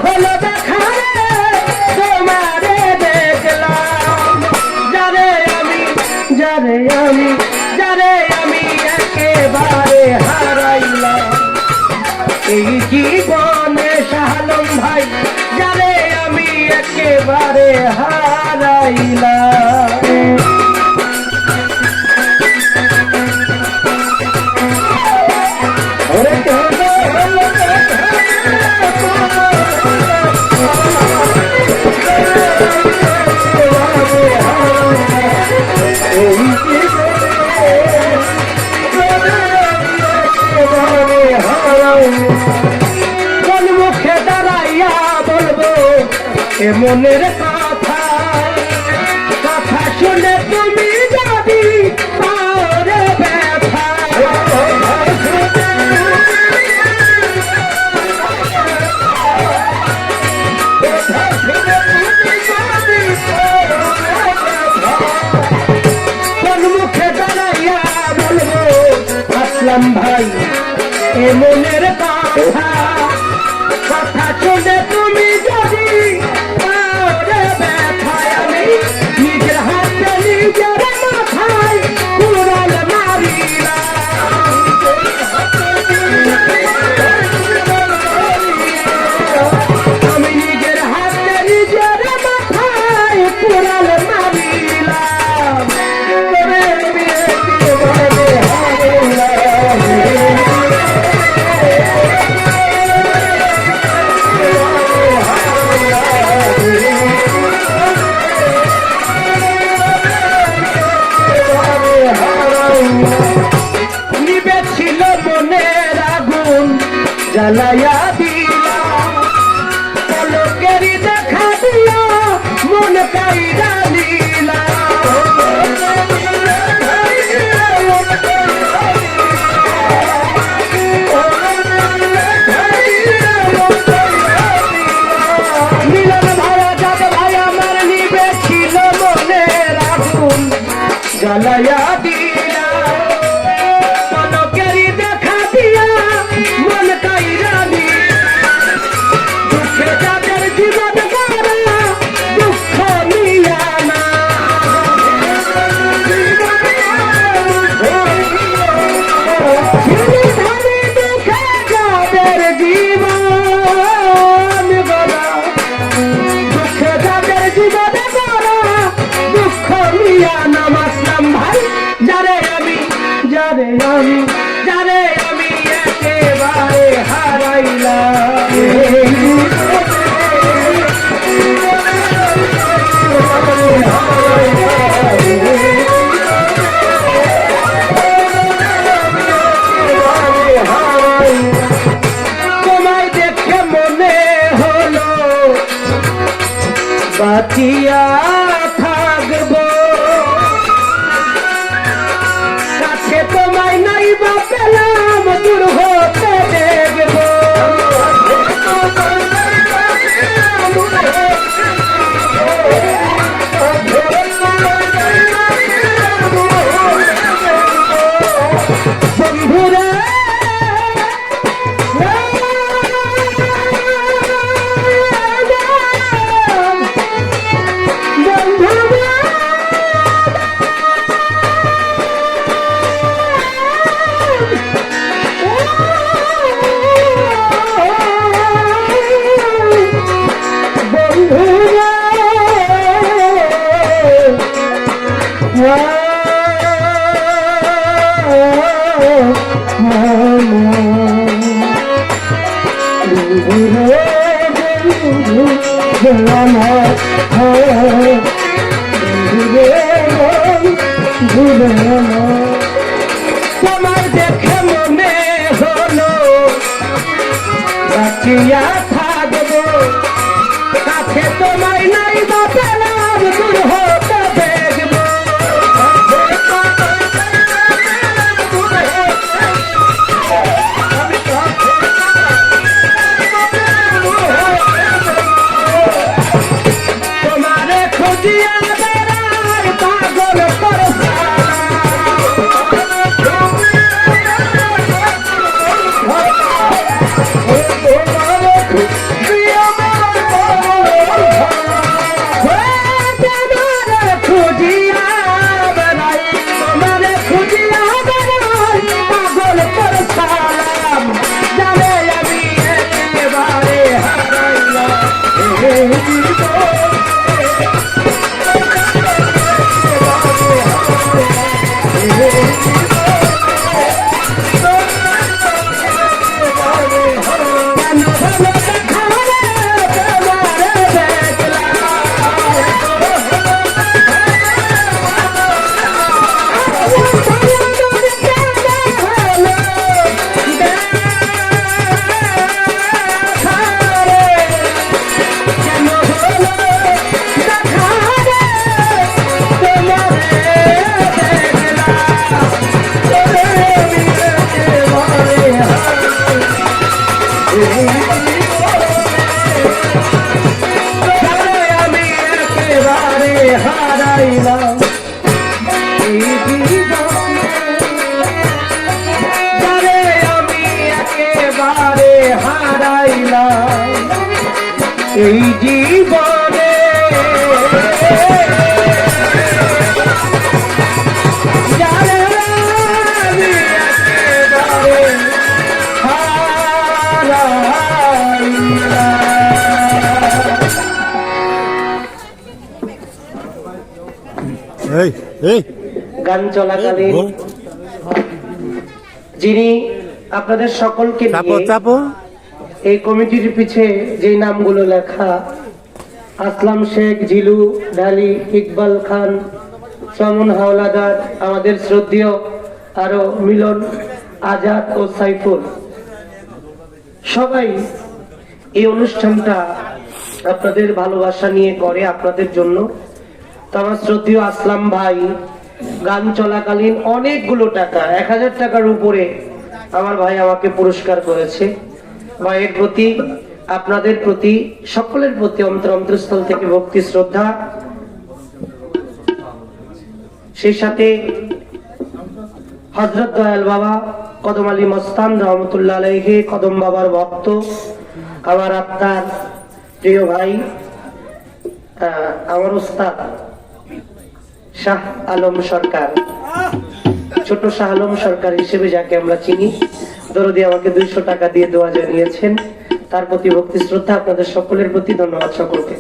হলো দেখা তোমারে দেখলাম যারে আমি একেবারে হারাইলাম এই জীবনে শাহালম ভাই যারে আমি একেবারে হারাইলাম কোন মুখে দাঁড়াইয়া বলবো এ মনের কথা কথা শুনে তুমি যাবি পারে ব্যথা কোন মুখে দাঁড়াইয়া বলবো আসলাম ভাই এ মনের কথা কথা শুনে তুমি যদি পারে ব্যথায় আমি নিজের হাতে নিজের মাথায় কুড়াল মারিলাম আমি নিজের হাতে নিজের মাথায় কুড়াল মারিলাম নিবেছিল মনের আগুন জ্বালাইয়া দিলা পলকেরই দেখা দিলা মন কাইরা লীলা মিলন ভাইয়া যাদ ভাই আমার নিবেছিল মনের আগুন জ্বালাইয়া দিলা পলকেরই দেখা দিয়া মন কাইরা দুঃখে যাদের জীবন গড়া দুঃখ নিয়া না দুঃখে যাদের জীবন গড়া দুঃখে যাদের জীবন গড়া দুঃখ নিয়া না মাসলাম ভাই যারে আমি একেবারে হারাইলাম তোমায় দেখে মনে হলো বাঁচিয়া থাকবো কাছে তোমায় নাই বা পেলাম দূর হতে দেখবো বন্ধুরা তোমার দেখে মনে হলো বাঁচিয়া থাকবো কাছে তোমায় নাই বা পেলাম দূর হতে দেখবো তোমারে খুঁজিয়া বেড়ার পাগল করছা প্রিয় এই জীবনে যারে আমি একেবারে হারাইলাম। গান চলাকালীন যিনি আপনাদের সকলকে এই কমিটির পিছে যে নামগুলো লেখা, আসলাম শেখ, জিলু, ডালি, ইকবাল খান, সমন হাওলাদার, আমাদের শ্রদ্ধেয় আরো মিলন, আজাদ ও সাইফুল, সবাই এই অনুষ্ঠানটা আপনাদের ভালোবাসা নিয়ে করে, আপনাদের জন্য। তো আমার শ্রদ্ধেয় আসলাম ভাই গান চলাকালীন অনেকগুলো টাকা, 1000 টাকার উপরে আমার ভাই আমাকে পুরস্কার করেছে। ভাইয়ের প্রতি, আপনাদের প্রতি, সকলের প্রতি অন্তরস্থল থেকে ভক্তি শ্রদ্ধা। সেই সাথে হযরত দয়াল বাবা কদম আলী মস্তান রহমতুল্লাহ আলাইহি, কদম বাবার ভক্ত, আমার আত্মার প্রিয় ভাই, আমার উস্তাদ শাহ আলম সরকার, ছোট শাহ আলম সরকার হিসেবে যাকে আমরা চিনি, দরদি আমাকে 200 টাকা দিয়ে দোয়া জানিয়েছেন। তার প্রতি ভক্তি শ্রদ্ধা, আপনাদের সকলের প্রতি ধন্যবাদ সকলকে।